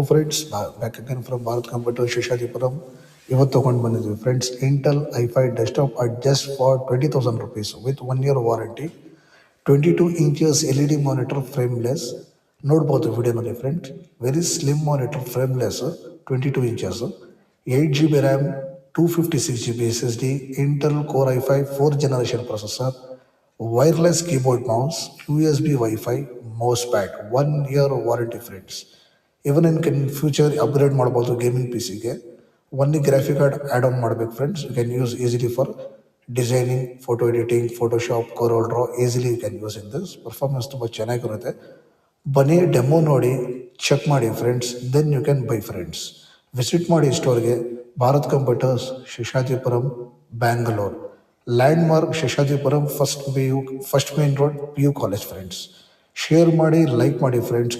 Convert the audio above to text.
Friends, back again from Bharat computer Seshadripuram. ಇವತ್ತು ತೊಗೊಂಡು ಬಂದಿದ್ವಿ friends Intel i5 desktop at just for 20,000 rupees with 1 year warranty. 22 inches LED monitor frameless. ನೋಡ್ಬೋದು ವಿಡಿಯೋನಲ್ಲಿ friends, very slim monitor frameless, 22 inches, 8 GB RAM, 256 GB SSD, Intel core i5 4th generation processor, wireless keyboard mouse, USB Wi-Fi, mouse pad, 1 year warranty friends. Even in future upgrade ಮಾಡ್ಬೋದು gaming P ಸಿಗೆ. One graphic card add on ಮಾಡಬೇಕು friends. You can use easily for designing, photo editing, Photoshop, Corel draw, easily you can use in this. Performance ತುಂಬ ಚೆನ್ನಾಗಿರುತ್ತೆ. ಬನ್ನಿ demo ನೋಡಿ check ಮಾಡಿ friends, then you can buy friends. Visit ಮಾಡಿ ಸ್ಟೋರ್ಗೆ, Bharat computers, Seshadripuram, Bangalore. Land mark Seshadripuram, first main road, PU college friends. Share ಮಾಡಿ, like ಮಾಡಿ friends.